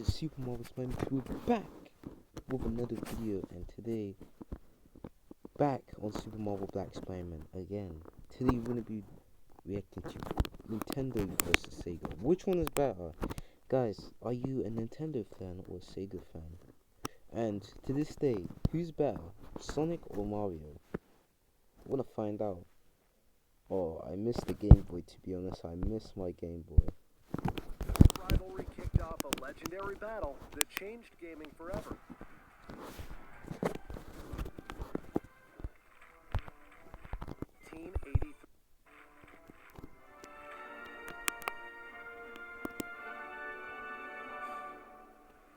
SuperMarvelSpider-Man. We're back with another video, and today, back on Super Marvel Black Spider-Man again. Today we're going to be reacting to Nintendo versus Sega. Which one is better? Guys, are you a Nintendo fan or a Sega fan? And to this day, who's better, Sonic or Mario? I want to find out. Oh, I missed the Game Boy, to be honest. I missed my Game Boy. Rivalry kicked off a legendary battle that changed gaming forever.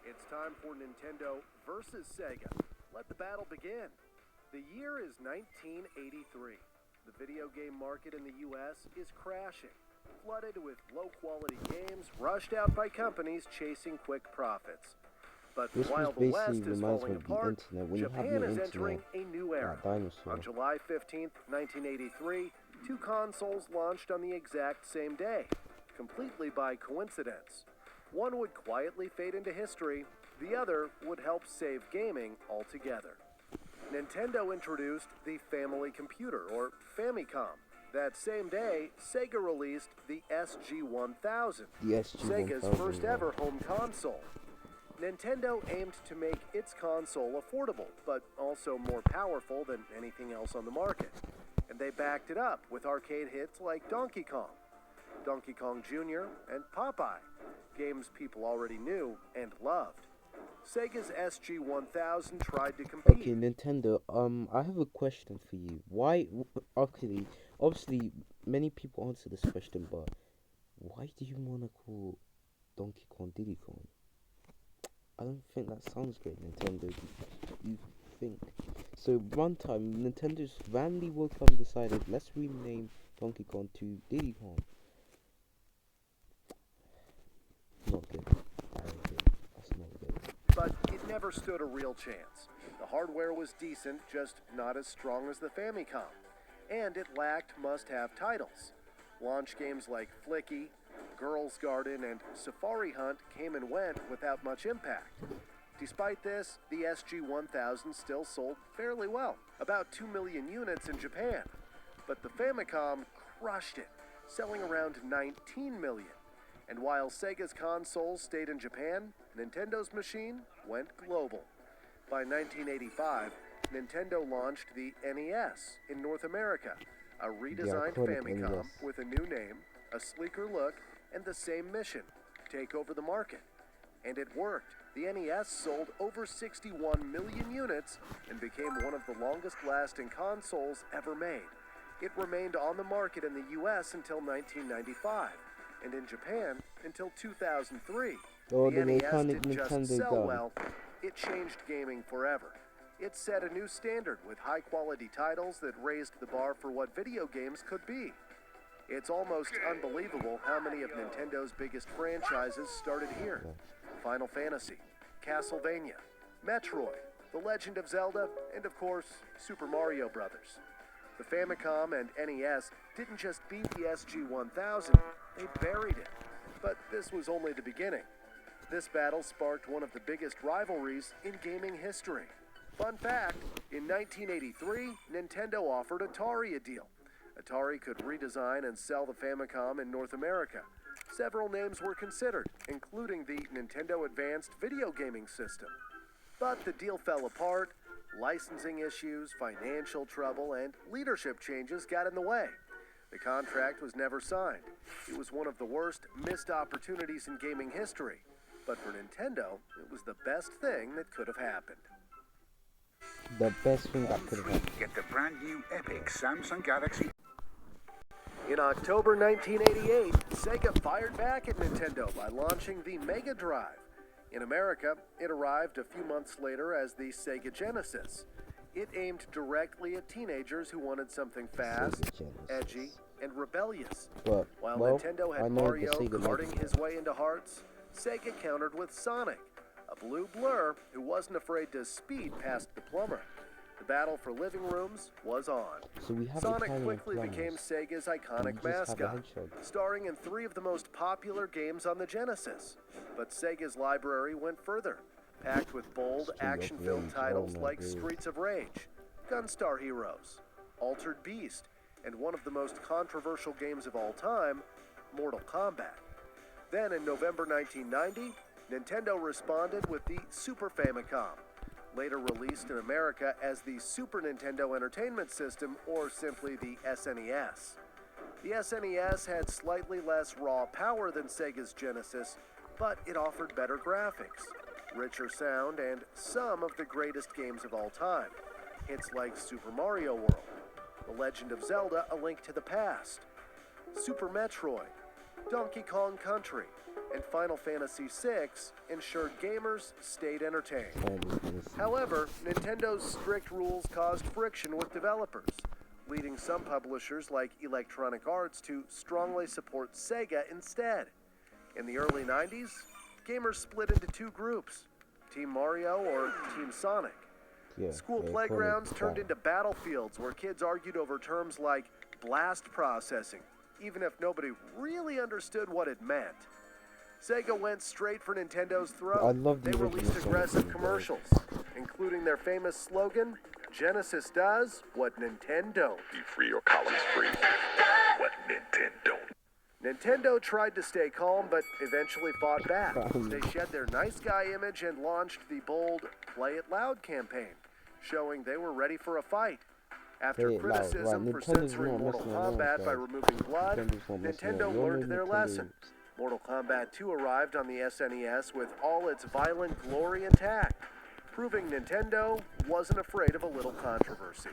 It's time for Nintendo versus Sega. Let the battle begin. The year is 1983. The video game market in the US is crashing, flooded with low-quality games rushed out by companies chasing quick profits. But while the West is falling apart, Japan is entering a new era. On July 15th, 1983, two consoles launched on the exact same day, completely by coincidence. One would quietly fade into history, the other would help save gaming altogether. Nintendo introduced the Family Computer, or Famicom. That same day, Sega released the SG-1000, Sega's first ever home console. Nintendo aimed to make its console affordable, but also more powerful than anything else on the market. And they backed it up with arcade hits like Donkey Kong, Donkey Kong Jr., and Popeye, games people already knew and loved. Sega's SG-1000 tried to compete. Okay, Nintendo, I have a question for you. Why, obviously, many people answer this question, but why do you want to call Donkey Kong Diddy Kong? I don't think that sounds great, Nintendo. You think? So one time, Nintendo just randomly woke up and decided, let's rename Donkey Kong to Diddy Kong. Not good. That's not good. But it never stood a real chance. The hardware was decent, just not as strong as the Famicom. And it lacked must-have titles. Launch games like Flicky, Girls Garden, and Safari Hunt came and went without much impact. Despite this, the SG-1000 still sold fairly well, about 2 million units in Japan. But the Famicom crushed it, selling around 19 million. And while Sega's consoles stayed in Japan, Nintendo's machine went global. By 1985, Nintendo launched the NES in North America, a redesigned Famicom with a new name, a sleeker look, and the same mission, take over the market. And it worked. The NES sold over 61 million units and became one of the longest-lasting consoles ever made. It remained on the market in the US until 1995. And in Japan until 2003. The NES didn't just sell well, it changed gaming forever. It set a new standard with high-quality titles that raised the bar for what video games could be. It's almost unbelievable how many of Nintendo's biggest franchises started here. Final Fantasy, Castlevania, Metroid, The Legend of Zelda, and of course, Super Mario Brothers. The Famicom and NES didn't just beat the SG-1000, they buried it. But this was only the beginning. This battle sparked one of the biggest rivalries in gaming history. Fun fact, in 1983, Nintendo offered Atari a deal. Atari could redesign and sell the Famicom in North America. Several names were considered, including the Nintendo Advanced Video Gaming System. But the deal fell apart. Licensing issues, financial trouble, and leadership changes got in the way. The contract was never signed. It was one of the worst missed opportunities in gaming history. But for Nintendo, it was the best thing that could have happened. The best thing that could have happened. Get the brand new epic Samsung Galaxy. In October 1988, Sega fired back at Nintendo by launching the Mega Drive. In America, it arrived a few months later as the Sega Genesis. It aimed directly at teenagers who wanted something fast, edgy, and rebellious. While Nintendo had Mario carting his way into hearts, Sega countered with Sonic, a blue blur who wasn't afraid to speed past the plumber. The battle for living rooms was on. So we have Sonic Italian quickly plumbers. became Sega's We iconic just have a mascot, hedgehog. starring in 3 of the most popular games on the Genesis. But Sega's library went further, packed with bold, Street of action-filled Rage, titles oh my like God. Streets of Rage, Gunstar Heroes, Altered Beast, and one of the most controversial games of all time, Mortal Kombat. Then in November 1990, Nintendo responded with the Super Famicom, later released in America as the Super Nintendo Entertainment System, or simply the SNES. The SNES had slightly less raw power than Sega's Genesis, but it offered better graphics, richer sound, and some of the greatest games of all time. Hits like Super Mario World, The Legend of Zelda: A Link to the Past, Super Metroid, Donkey Kong Country, and Final Fantasy VI ensured gamers stayed entertained. However, Nintendo's strict rules caused friction with developers, leading some publishers like Electronic Arts to strongly support Sega instead. In the early 90s, gamers split into 2 groups, Team Mario or Team Sonic. School playgrounds turned into battlefields where kids argued over terms like blast processing, even if nobody really understood what it meant. Sega went straight for Nintendo's throat. I love the They original released Sonic aggressive games, commercials, including their famous slogan, "Genesis does what Nintendo." Be free or columns free. What Nintendo? Nintendo tried to stay calm, but eventually fought back. They shed their nice guy image and launched the bold Play It Loud campaign, showing they were ready for a fight. After Play it loud, criticism right. for Nintendo's censoring not Mortal messing around, Kombat by guys. removing blood, Nintendo's not messing Nintendo around. Y'all learned know their Nintendo. lesson. Mortal Kombat 2 arrived on the SNES with all its violent glory intact, proving Nintendo wasn't afraid of a little controversy.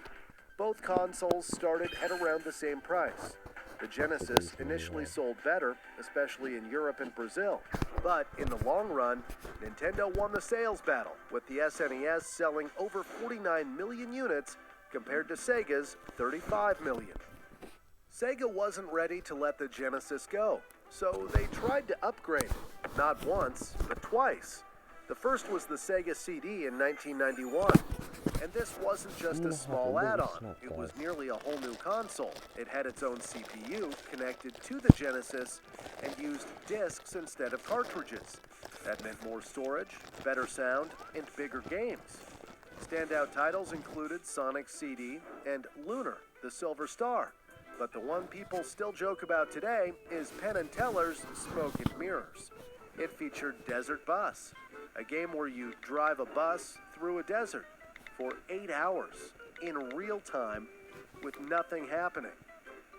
Both consoles started at around the same price. The Genesis initially sold better, especially in Europe and Brazil. But in the long run, Nintendo won the sales battle, with the SNES selling over 49 million units compared to Sega's 35 million. Sega wasn't ready to let the Genesis go, so they tried to upgrade it, not once, but twice. The first was the Sega CD in 1991, and this wasn't just a small add-on, it was nearly a whole new console. It had its own CPU connected to the Genesis and used discs instead of cartridges. That meant more storage, better sound, and bigger games. Standout titles included Sonic CD and Lunar, the Silver Star. But the one people still joke about today is Penn and Teller's Smoke and Mirrors. It featured Desert Bus, a game where you drive a bus through a desert for 8 hours in real time with nothing happening.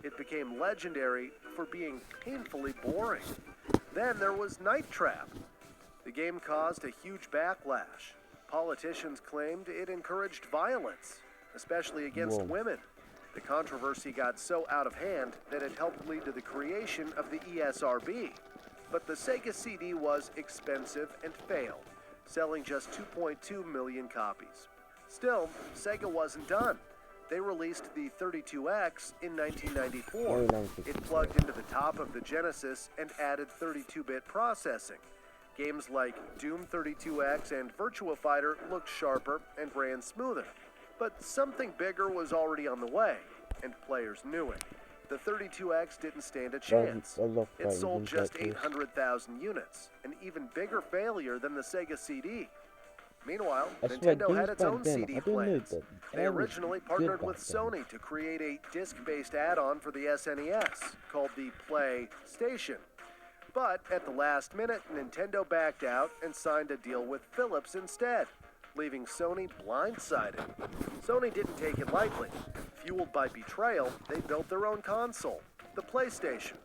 It became legendary for being painfully boring. Then there was Night Trap. The game caused a huge backlash. Politicians claimed it encouraged violence, especially against women. The controversy got so out of hand that it helped lead to the creation of the ESRB. But the Sega CD was expensive and failed, selling just 2.2 million copies. Still, Sega wasn't done. They released the 32X in 1994. It plugged into the top of the Genesis and added 32-bit processing. Games like Doom 32X and Virtua Fighter looked sharper and ran smoother. But something bigger was already on the way, and players knew it. The 32X didn't stand a chance. It sold just 800,000 units, an even bigger failure than the Sega CD. Meanwhile, Nintendo had its own CD plans. They originally partnered with Sony to create a disc-based add-on for the SNES called the PlayStation. But at the last minute, Nintendo backed out and signed a deal with Philips instead, leaving Sony blindsided. Sony didn't take it lightly. Fueled by betrayal, they built their own console, the PlayStation.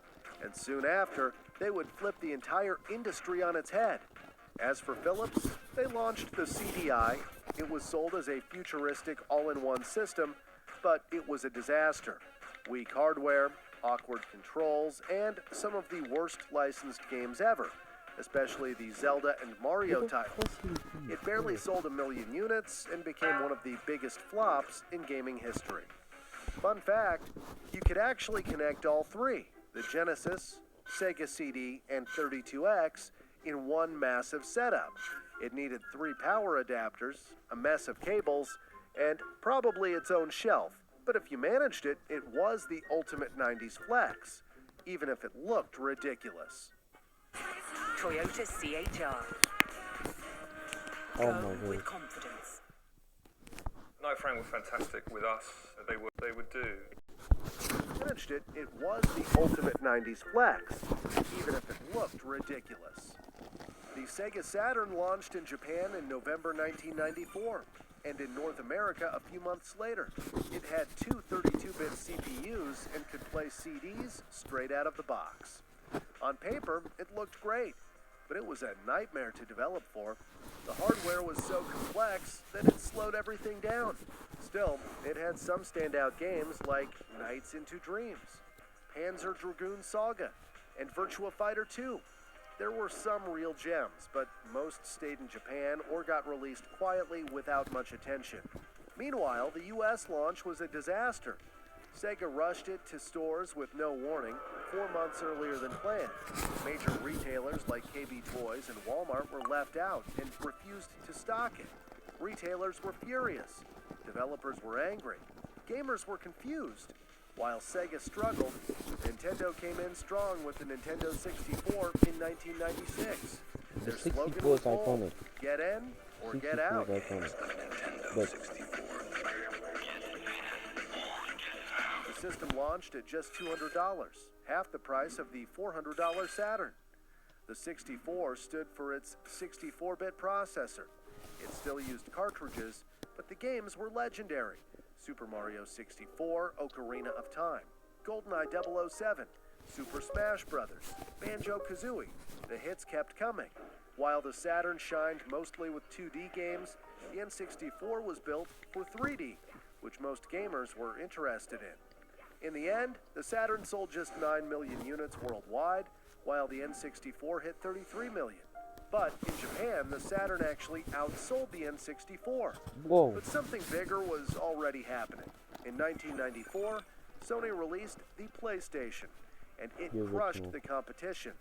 And soon after, they would flip the entire industry on its head. As for Philips, they launched the CDI. It was sold as a futuristic all-in-one system, but it was a disaster. Weak hardware, awkward controls, and some of the worst licensed games ever, especially the Zelda and Mario titles. It barely sold 1 million units and became one of the biggest flops in gaming history. Fun fact, you could actually connect all three, the Genesis, Sega CD, and 32X, in one massive setup. It needed 3 power adapters, a mess of cables, and probably its own shelf. But if you managed it, it was the ultimate 90s flex, even if it looked ridiculous. Toyota CHR. Oh Go my with god. confidence. Night Frame were fantastic with us. They would do. Managed it, it was the ultimate 90s flex, even if it looked ridiculous. The Sega Saturn launched in Japan in November 1994, and in North America a few months later. It had two 32-bit CPUs and could play CDs straight out of the box. On paper, it looked great, but it was a nightmare to develop for. The hardware was so complex that it slowed everything down. Still, it had some standout games like Nights into Dreams, Panzer Dragoon Saga, and Virtua Fighter 2. There were some real gems, but most stayed in Japan or got released quietly without much attention. Meanwhile, the US launch was a disaster. Sega rushed it to stores with no warning, 4 months earlier than planned. Major retailers like KB Toys and Walmart were left out and refused to stock it. Retailers were furious. Developers were angry. Gamers were confused. While Sega struggled, Nintendo came in strong with the Nintendo 64 in 1996. The Their slogan 64 was is bold, iconic. get in or 64 get out. is iconic. But The system launched at just $200, half the price of the $400 Saturn. The 64 stood for its 64-bit processor. It still used cartridges, but the games were legendary. Super Mario 64, Ocarina of Time, GoldenEye 007, Super Smash Bros., Banjo-Kazooie. The hits kept coming. While the Saturn shined mostly with 2D games, the N64 was built for 3D, which most gamers were interested in. In the end, the Saturn sold just 9 million units worldwide, while the N64 hit 33 million. But in Japan, the Saturn actually outsold the N64. whoa. But something bigger was already happening. In 1994, Sony released the PlayStation, and it The crushed original. the competition,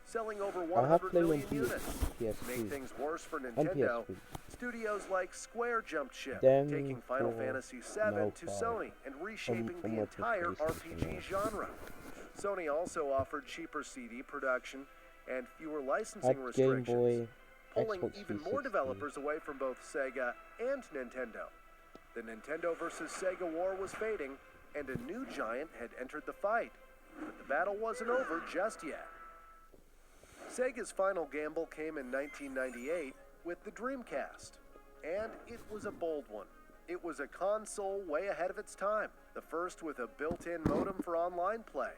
selling over I have 100 played on million units. To PSP. make things worse for On Nintendo, PSP. studios like Square jumped ship, Them taking Final for Fantasy VII no to part. Sony and reshaping From the what the entire PlayStation RPG was. genre. Sony also offered cheaper CD production and fewer licensing At Game restrictions, Boy, pulling Xbox even 360. more developers away from both Sega and Nintendo. The Nintendo versus Sega war was fading, and a new giant had entered the fight. But the battle wasn't over just yet. Sega's final gamble came in 1998 with the Dreamcast, and it was a bold one. It was a console way ahead of its time, the first with a built-in modem for online play.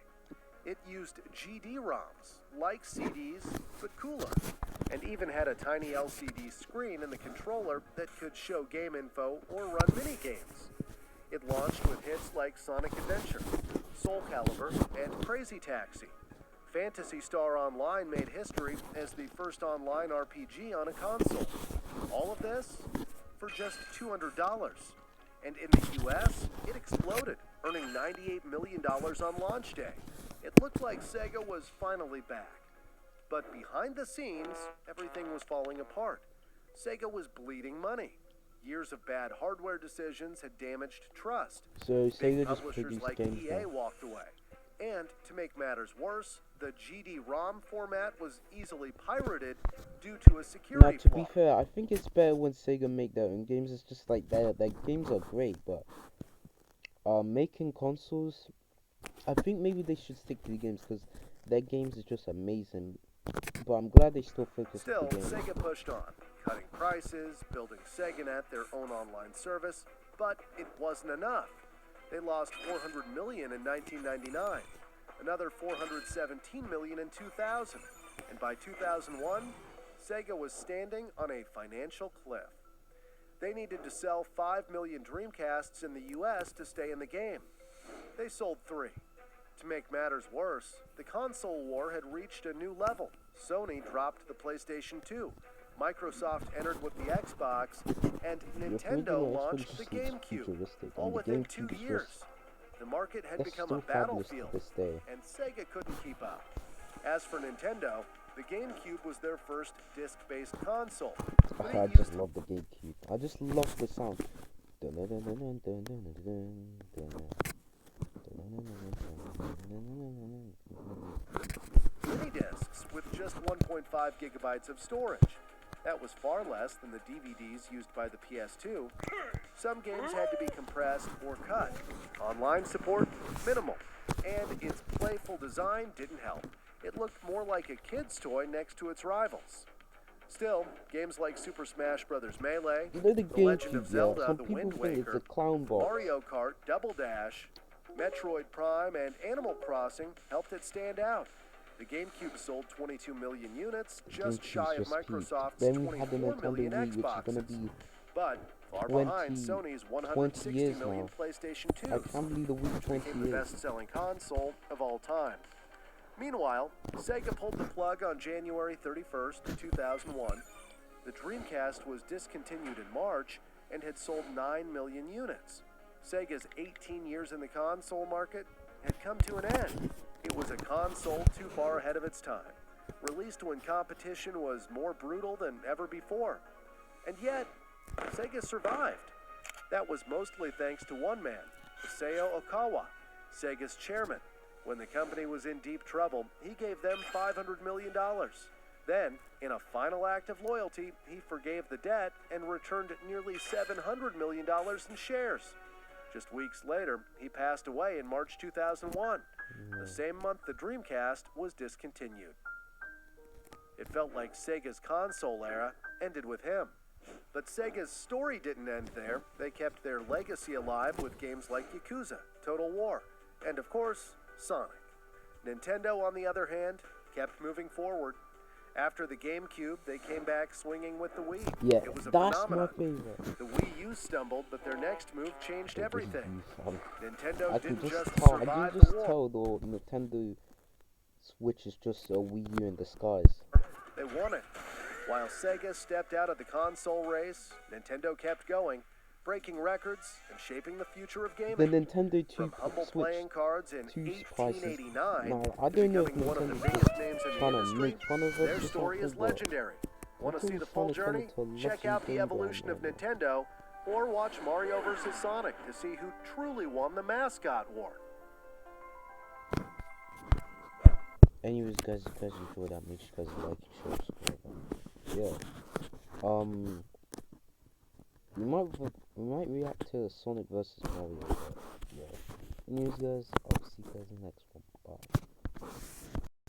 It used GD-ROMs, like CDs, but cooler, and even had a tiny LCD screen in the controller that could show game info or run mini-games. It launched with hits like Sonic Adventure, Soul Calibur, and Crazy Taxi. Phantasy Star Online made history as the first online RPG on a console. All of this for just $200. And in the US, it exploded, earning $98 million on launch day. It looked like Sega was finally back. But behind the scenes, everything was falling apart. Sega was bleeding money. Years of bad hardware decisions had damaged trust. So Big Sega just publishers produced like games EA now. walked away. And to make matters worse, the GD-ROM format was easily pirated due to a Now, security to flaw. be fair, I think it's better when Sega make their own games. It's just like their games are great, but making consoles, I think maybe they should stick to the games because their games is just amazing. But I'm glad they still focus Still, on the games. Sega pushed on, cutting prices, building SegaNet, their own online service, but it wasn't enough. They lost $400 million in 1999, another $417 million in 2000, and by 2001, Sega was standing on a financial cliff. They needed to sell 5 million Dreamcasts in the US to stay in the game. They sold 3. To make matters worse, the console war had reached a new level. Sony dropped the PlayStation 2. Microsoft entered with the Xbox, and Nintendo launched the GameCube, all within 2 years. The market had That's become still a fabulous to battlefield, this day. and Sega couldn't keep up. As for Nintendo, the GameCube was their first disc-based console. But I it just used love the GameCube. I just love the sound. Mini discs with just 1.5 gigabytes of storage. That was far less than the DVDs used by the PS2. Some games had to be compressed or cut. Online support, minimal. And its playful design didn't help. It looked more like a kid's toy next to its rivals. Still, games like Super Smash Bros. Melee, You know the The Legend of GameCube, Zelda, yeah. Some The people Wind think it's Waker, a clown box. Mario Kart, Double Dash, Metroid Prime, and Animal Crossing helped it stand out. The GameCube sold 22 million units, just GameCube's shy of just peaked. Microsoft's Then we had the 24 million Nintendo Wii, which is gonna Xboxes. be But far 20 behind Sony's 20 160 years million now. PlayStation I 2s. can't believe the Wii 20 Became the years. best-selling console of all time. Meanwhile, Sega pulled the plug on January 31st, 2001. The Dreamcast was discontinued in March and had sold 9 million units. Sega's 18 years in the console market had come to an end. It was a console too far ahead of its time, released when competition was more brutal than ever before. And yet, Sega survived. That was mostly thanks to one man, Isao Okawa, Sega's chairman. When the company was in deep trouble, he gave them $500 million. Then, in a final act of loyalty, he forgave the debt and returned nearly $700 million in shares. Just weeks later, he passed away in March 2001, the same month the Dreamcast was discontinued. It felt like Sega's console era ended with him. But Sega's story didn't end there. They kept their legacy alive with games like Yakuza, Total War, and of course, Sonic. Nintendo, on the other hand, kept moving forward. After the GameCube, they came back swinging with the Wii. Yeah, It was a that's phenomenon. my favorite. The Wii U stumbled, but their next move changed everything. Nintendo I can didn't just just tell. I survive can the just war. tell the Nintendo Switch is just a Wii U in disguise. They won it. While Sega stepped out of the console race, Nintendo kept going, breaking records and shaping the future of gaming. The Nintendo 2 From humble Switch playing cards in 2's prices. 1889 Now, to I don't know if becoming one of the Nintendo's biggest just names in the trying to industry, make fun of us their or story is something, but legendary. Want to see the Nintendo's full trying to turn journey? it to a Check lesson out the game evolution of right now. Nintendo, or watch Mario vs. Sonic to see who truly won the mascot war. Anyways, guys, if you guys enjoyed that, make sure you guys like, share, subscribe. Yeah. We might react to Sonic versus Mario, but yeah. Anyways, guys, I'll see you guys in the next one.